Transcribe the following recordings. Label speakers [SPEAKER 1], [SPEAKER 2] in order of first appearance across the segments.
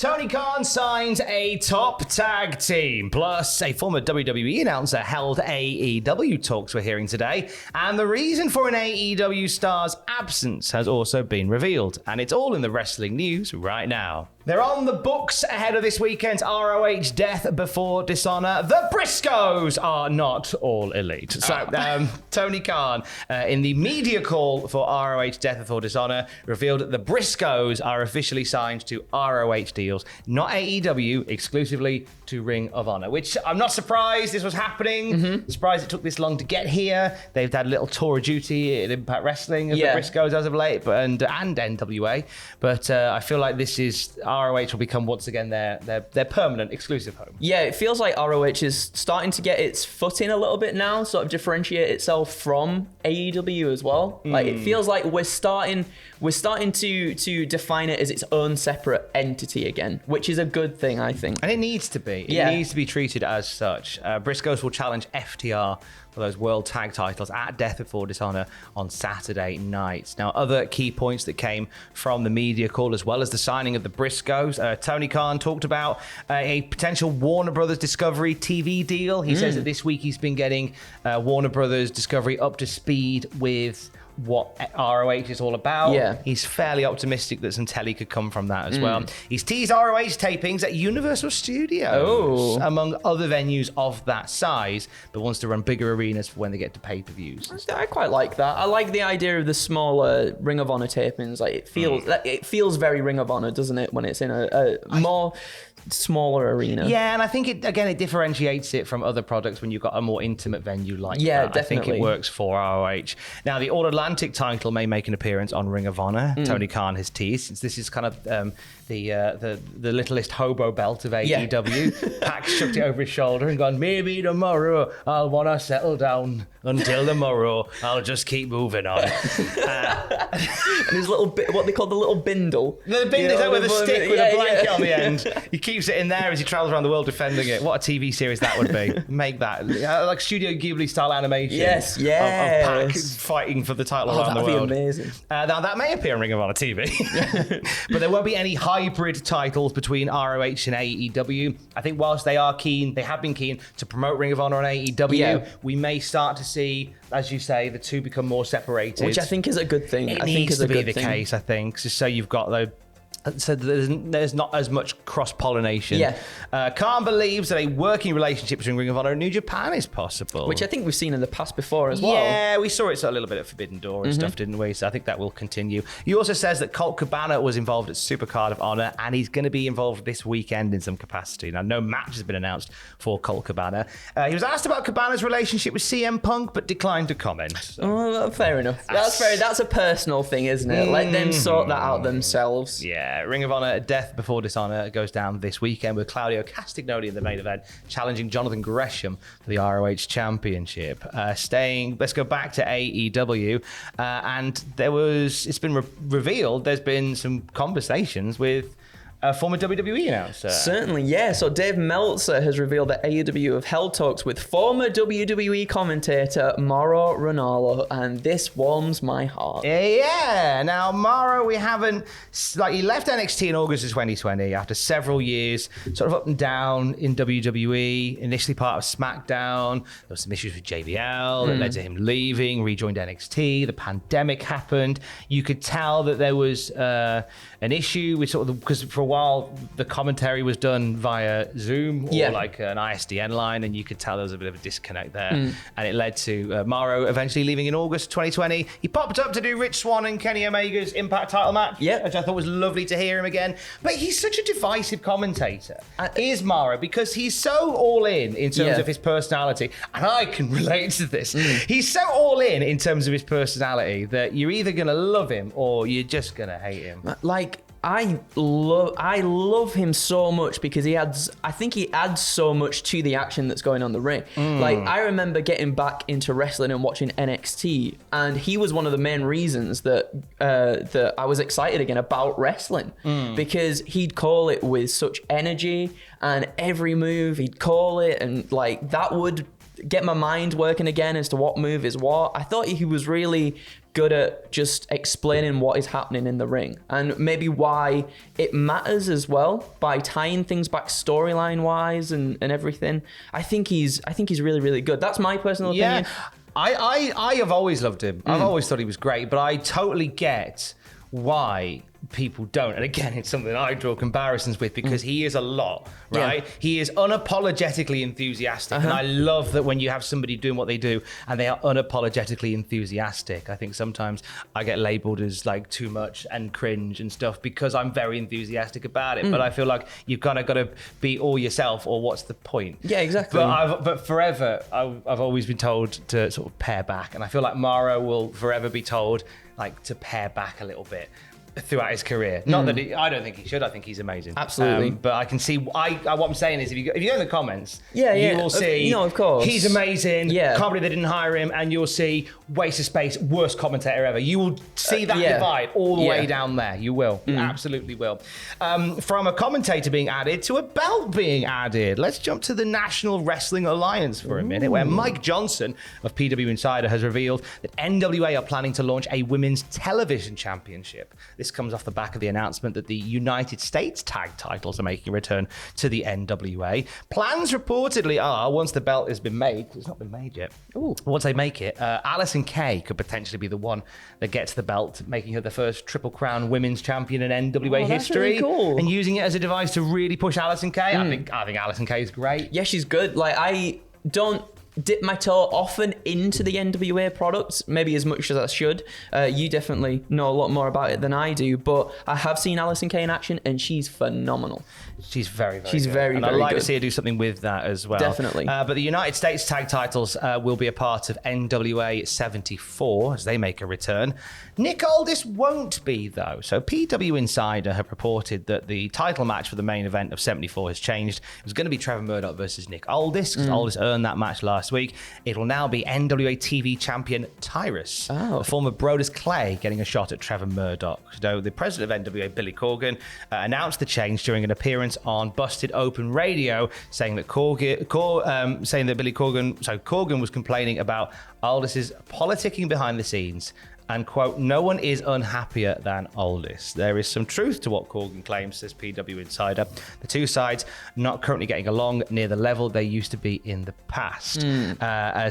[SPEAKER 1] Tony Khan signs a top tag team, plus a former WWE announcer held AEW talks we're hearing today, and the reason for an AEW star's absence has also been revealed, and it's all in the wrestling news right now. They're on the books ahead of this weekend's ROH Death Before Dishonor. The Briscoes are not all elite. So Tony Khan, in the media call for ROH Death Before Dishonor, revealed that the Briscoes are officially signed to ROH deals, not AEW, exclusively to Ring of Honor, which I'm not surprised this was happening. Surprised it took this long to get here. They've had a little tour of duty at Impact Wrestling of the Briscoes as of late, but and NWA. But I feel like this is... ROH will become once again their permanent exclusive home. Yeah,
[SPEAKER 2] it feels like ROH is starting to get its footing a little bit now, sort of differentiate itself from AEW as well. Like it feels like we're starting to define it as its own separate entity again, which is a good thing, I think.
[SPEAKER 1] And it needs to be. It needs to be treated as such. Briscoes will challenge FTR for those world tag titles at Death Before Dishonor on Saturday night. Now, other key points that came from the media call, as well as the signing of the Briscoes, Tony Khan talked about a potential Warner Brothers Discovery TV deal. He says that this week he's been getting Warner Brothers Discovery up to speed with what ROH is all about. Yeah. He's fairly optimistic that some telly could come from that as well. He's teased ROH tapings at Universal Studios, among other venues of that size, but wants to run bigger arenas for when they get to pay-per-views.
[SPEAKER 2] I quite like that. I like the idea of the smaller Ring of Honor tapings. Like it feels very Ring of Honor, doesn't it, when it's in a more smaller arena.
[SPEAKER 1] Yeah, and I think it differentiates it from other products when you've got a more intimate venue like that.
[SPEAKER 2] Definitely.
[SPEAKER 1] I think it works for ROH. Now, the All Atlantic title may make an appearance on Ring of Honor. Tony Khan has teased, since this is kind of the littlest hobo belt of AEW. Pac chucked it over his shoulder and gone, maybe tomorrow I'll want to settle down. Until tomorrow, I'll just keep moving on.
[SPEAKER 2] And his little what they call the little bindle.
[SPEAKER 1] The bindle with a stick with a blanket on the end. He keeps it in there as he travels around the world defending it. What a TV series that would be. Make that like Studio Ghibli style animation.
[SPEAKER 2] Yes.
[SPEAKER 1] Of Pac fighting for the title around the world.
[SPEAKER 2] That'd be amazing.
[SPEAKER 1] Now that may appear on Ring of Honor TV, but there won't be any hybrid titles between ROH and AEW. I think whilst they have been keen to promote Ring of Honor on AEW, we may start to see, as you say, the two become more separated.
[SPEAKER 2] Which I think is a good thing.
[SPEAKER 1] It needs to be the case, I think, just so you've got the... So there's not as much cross-pollination. Khan believes that a working relationship between Ring of Honor and New Japan is possible.
[SPEAKER 2] Which I think we've seen in the past before as well.
[SPEAKER 1] Yeah, we saw it a little bit at Forbidden Door and stuff, didn't we? So I think that will continue. He also says that Colt Cabana was involved at Supercard of Honor, and he's going to be involved this weekend in some capacity. Now, no match has been announced for Colt Cabana. He was asked about Cabana's relationship with CM Punk, but declined to comment. So.
[SPEAKER 2] Fair enough. That's a personal thing, isn't it? Let them sort that out themselves.
[SPEAKER 1] Yeah. Ring of Honor Death Before Dishonor goes down this weekend with Claudio Castagnoli in the main event, challenging Jonathan Gresham for the ROH Championship. Let's go back to AEW, and it's been revealed there's been some conversations with a former WWE announcer.
[SPEAKER 2] Certainly, yeah. So Dave Meltzer has revealed that AEW have held talks with former WWE commentator Mauro Ranallo, and this warms my heart.
[SPEAKER 1] Yeah. Now, Mauro, he left NXT in August of 2020 after several years, sort of up and down in WWE, initially part of SmackDown. There was some issues with JBL that led to him leaving, rejoined NXT. The pandemic happened. You could tell that there was an issue with because for a while the commentary was done via Zoom or like an ISDN line, and you could tell there was a bit of a disconnect there, and it led to Mauro eventually leaving in August 2020. He popped up to do Rich Swann and Kenny Omega's Impact title match, which I thought was lovely to hear him again. But he's such a divisive commentator, is Mauro, because he's so all in terms of his personality, and I can relate to this. He's so all in terms of his personality that you're either going to love him or you're just going to hate him.
[SPEAKER 2] Like, I love him so much because I think he adds so much to the action that's going on the ring. Like, I remember getting back into wrestling and watching NXT, and he was one of the main reasons that I was excited again about wrestling, because he'd call it with such energy, and every move he'd call it, and like that would get my mind working again as to what move is what. I thought he was really good at just explaining what is happening in the ring and maybe why it matters as well by tying things back storyline wise and everything. I think he's really, really good. That's my personal opinion.
[SPEAKER 1] I have always loved him. I've always thought he was great, but I totally get why people don't. And again, it's something I draw comparisons with because he is a lot, right? Yeah. He is unapologetically enthusiastic. And I love that when you have somebody doing what they do and they are unapologetically enthusiastic. I think sometimes I get labeled as like too much and cringe and stuff because I'm very enthusiastic about it. But I feel like you've kind of got to be all yourself or what's the point?
[SPEAKER 2] Yeah, exactly.
[SPEAKER 1] But forever, I've always been told to sort of pare back. And I feel like Mauro will forever be told like to pare back a little bit throughout his career. Not that I don't think he should. I think he's amazing.
[SPEAKER 2] Absolutely.
[SPEAKER 1] But I can see. What I'm saying is, if you go in the comments, you will see.
[SPEAKER 2] Of course,
[SPEAKER 1] he's amazing. Yeah. Can't believe they didn't hire him. And you'll see waste of space, worst commentator ever. You will see that divide all the way down there. You will. You absolutely will. From a commentator being added to a belt being added. Let's jump to the National Wrestling Alliance for a minute, where Mike Johnson of PW Insider has revealed that NWA are planning to launch a women's television championship. This comes off the back of the announcement that the United States tag titles are making a return to the NWA. Plans reportedly are, once the belt has been made, because it's not been made yet, once they make it, Allysin Kay could potentially be the one that gets the belt, making her the first Triple Crown women's champion in NWA history. Really cool. And using it as a device to really push Allysin Kay. I think Allysin Kay is great.
[SPEAKER 2] Yeah, she's good. Like, I don't dip my toe often into the NWA products, maybe as much as I should. You definitely know a lot more about it than I do, but I have seen Allysin Kay in action, and she's phenomenal.
[SPEAKER 1] She's very, very
[SPEAKER 2] She's
[SPEAKER 1] good.
[SPEAKER 2] very,
[SPEAKER 1] and
[SPEAKER 2] very
[SPEAKER 1] I'd like
[SPEAKER 2] good.
[SPEAKER 1] to see her do something with that as well.
[SPEAKER 2] Definitely.
[SPEAKER 1] But the United States tag titles will be a part of NWA 74 as they make a return. Nick Aldis won't be, though. So PW Insider have reported that the title match for the main event of 74 has changed. It was going to be Trevor Murdoch versus Nick Aldis, because Aldis earned that match last week. It will now be NWA TV champion Tyrus, the former Brodus Clay, getting a shot at Trevor Murdoch. So the president of NWA, Billy Corgan, announced the change during an appearance on Busted Open Radio, saying that Corgan was complaining about Aldis's politicking behind the scenes. And, quote, no one is unhappier than Aldis. There is some truth to what Corgan claims, says PW Insider. The two sides not currently getting along near the level they used to be in the past.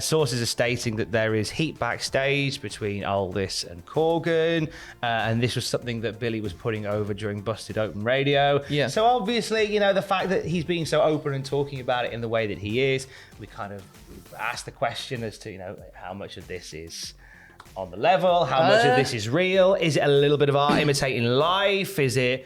[SPEAKER 1] Sources are stating that there is heat backstage between Aldis and Corgan. And this was something that Billy was putting over during Busted Open Radio. Yeah. So obviously, you know, the fact that he's being so open and talking about it in the way that he is, we kind of asked the question as to, you know, how much of this is on the level, how much of this is real? Is it a little bit of art imitating life? Is it?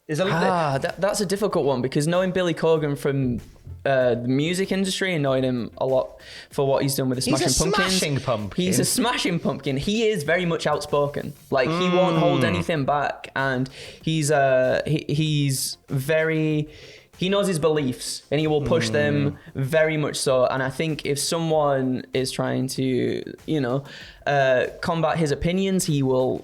[SPEAKER 2] That's a difficult one, because knowing Billy Corgan from the music industry and knowing him a lot for what he's done with the Smashing Pumpkins. He's a smashing pumpkin. He is very much outspoken. Like, he won't hold anything back, and he's very. He knows his beliefs, and he will push them very much so. And I think if someone is trying to, combat his opinions, he will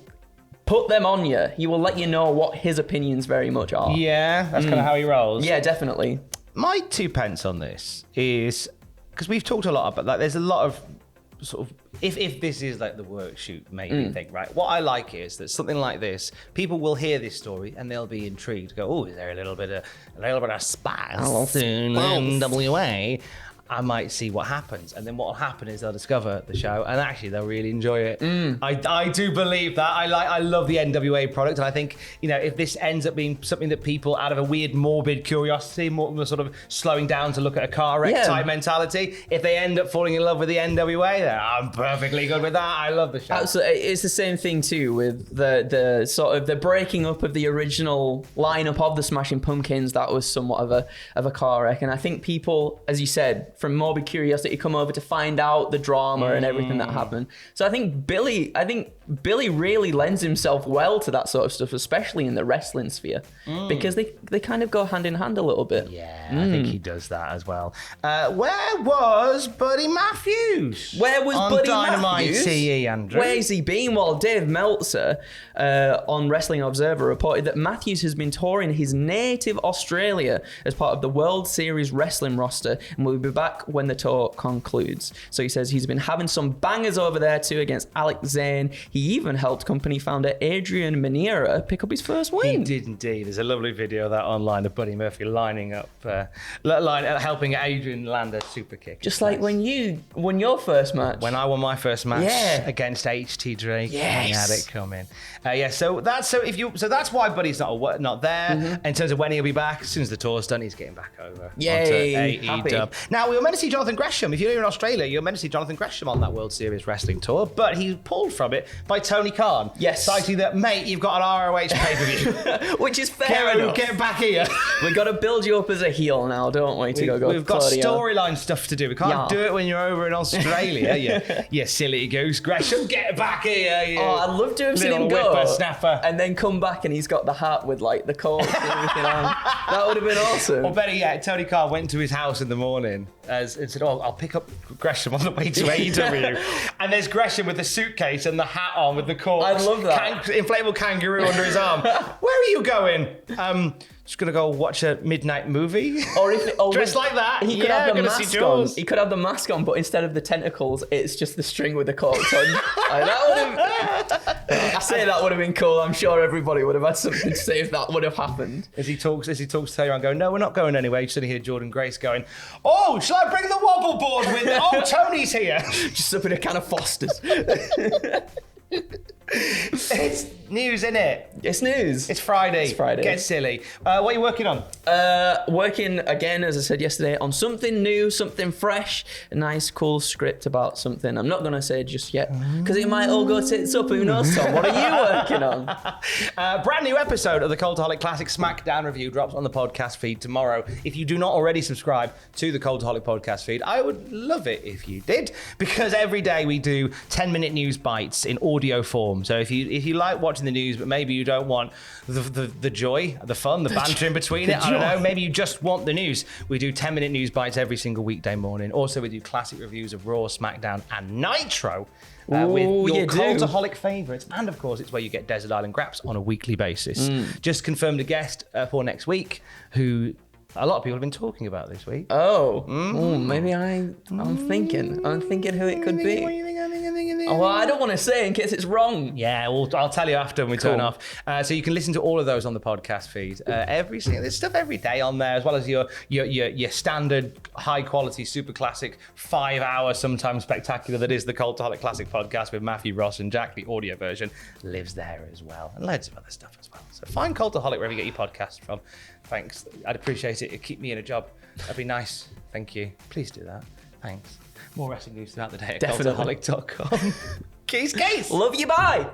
[SPEAKER 2] put them on you. He will let you know what his opinions very much are.
[SPEAKER 1] Yeah, that's kind of how he rolls.
[SPEAKER 2] Yeah, definitely.
[SPEAKER 1] My 2 pence on this is, because we've talked a lot about, like, there's a lot of sort of, if this is like the work shoot made me think, right, what I like is that something like this, people will hear this story and they'll be intrigued, go, oh, is there a little bit of spice in NWA? I might see what happens, and then what will happen is they'll discover the show, and actually they'll really enjoy it. I do believe that. I love the NWA product, and I think, if this ends up being something that people, out of a weird morbid curiosity, more sort of slowing down to look at a car wreck type mentality, if they end up falling in love with the NWA, then I'm perfectly good with that. I love the show.
[SPEAKER 2] Absolutely, it's the same thing too with the sort of the breaking up of the original lineup of the Smashing Pumpkins. That was somewhat of a car wreck, and I think people, as you said, from morbid curiosity, come over to find out the drama and everything that happened. So I think Billy really lends himself well to that sort of stuff, especially in the wrestling sphere, because they kind of go hand in hand a little bit.
[SPEAKER 1] Yeah, I think he does that as well. Where was Buddy Matthews?
[SPEAKER 2] Where was
[SPEAKER 1] on
[SPEAKER 2] Buddy
[SPEAKER 1] Dynamite
[SPEAKER 2] Matthews?
[SPEAKER 1] TE, Andrew?
[SPEAKER 2] Where's he been? Well, Dave Meltzer on Wrestling Observer reported that Matthews has been touring his native Australia as part of the World Series wrestling roster, and will be back back when the tour concludes. So he says he's been having some bangers over there too against Alex Zane. He even helped company founder Adrian Manera pick up his first win.
[SPEAKER 1] He did indeed. There's a lovely video of that online of Buddy Murphy lining up, helping Adrian land a super kick.
[SPEAKER 2] Just like when you won your first match.
[SPEAKER 1] When I won my first match
[SPEAKER 2] Yeah.
[SPEAKER 1] against HT Drake,
[SPEAKER 2] Yes.
[SPEAKER 1] he had it coming. So that's why Buddy's not there. In terms of when he'll be back, as soon as the tour's done, he's getting back over.
[SPEAKER 2] Yay,
[SPEAKER 1] onto AEW. Now we were meant to see Jonathan Gresham. If you're in Australia, you're meant to see Jonathan Gresham on that World Series Wrestling tour, but he's pulled from it by Tony Khan.
[SPEAKER 2] Yes.
[SPEAKER 1] Citing that, mate, you've got an ROH pay-per-view.
[SPEAKER 2] Which is fair enough.
[SPEAKER 1] Get back here.
[SPEAKER 2] We've got to build you up as a heel now, don't we?
[SPEAKER 1] We've got storyline stuff to do. We can't do it when you're over in Australia. You silly goose. Gresham, get back here. You
[SPEAKER 2] I'd love to have seen him go
[SPEAKER 1] whippersnapper.
[SPEAKER 2] and then come back and he's got the hat with like the coat and everything on. That would have been awesome.
[SPEAKER 1] Or better yet, Tony Khan went to his house in the morning and said, I'll pick up Gresham on the way to AEW. And there's Gresham with the suitcase and the hat on with the coat.
[SPEAKER 2] I'd love that.
[SPEAKER 1] Inflatable kangaroo under his arm. Where are you going? Just gonna go watch a midnight movie. Dressed like that.
[SPEAKER 2] He could have the mask on. He could have the mask on, but instead of the tentacles, it's just the string with the corks on. I say that would have been cool. I'm sure everybody would have had something to say if that would have happened.
[SPEAKER 1] As he talks to Taylor and going, no, we're not going anywhere. You suddenly hear Jordan Grace going, oh, shall I bring the wobble board with me? Oh, Tony's here.
[SPEAKER 2] Just up in a can of Foster's.
[SPEAKER 1] It's news, isn't it?
[SPEAKER 2] It's news.
[SPEAKER 1] It's Friday. Get silly. What are you working on?
[SPEAKER 2] Working again, as I said yesterday, on something new, something fresh, a nice, cool script about something. I'm not going to say just yet because it might all go tits up. Who knows, Tom? What are you working on?
[SPEAKER 1] Brand new episode of the Cultaholic Classic SmackDown review drops on the podcast feed tomorrow. If you do not already subscribe to the Cultaholic podcast feed, I would love it if you did, because every day we do 10-minute news bites in audio form. So if you like watching the news, but maybe you don't want the joy, the fun, the banter in between it, I don't know, maybe you just want the news, we do 10-minute news bites every single weekday morning. Also, we do classic reviews of Raw, SmackDown, and Nitro. With your Cultaholic favourites. And of course, it's where you get Desert Island Graps on a weekly basis. Just confirmed a guest for next week who a lot of people have been talking about this week.
[SPEAKER 2] Maybe I'm thinking who it could be.
[SPEAKER 1] What do you think?
[SPEAKER 2] Well, I don't want to say in case it's wrong.
[SPEAKER 1] Yeah, well, I'll tell you after when we turn off. So you can listen to all of those on the podcast feed. There's stuff every day on there, as well as your standard high quality, super classic, 5-hour, sometimes spectacular that is the Cultaholic Classic podcast with Matthew Ross and Jack. The audio version lives there as well, and loads of other stuff as well. So find Cultaholic wherever you get your podcasts from. Thanks. I'd appreciate it. It'd keep me in a job. That'd be nice. Thank you. Please do that. Thanks. More wrestling news throughout the day at cultaholic.com. Case.
[SPEAKER 2] Love you. Bye.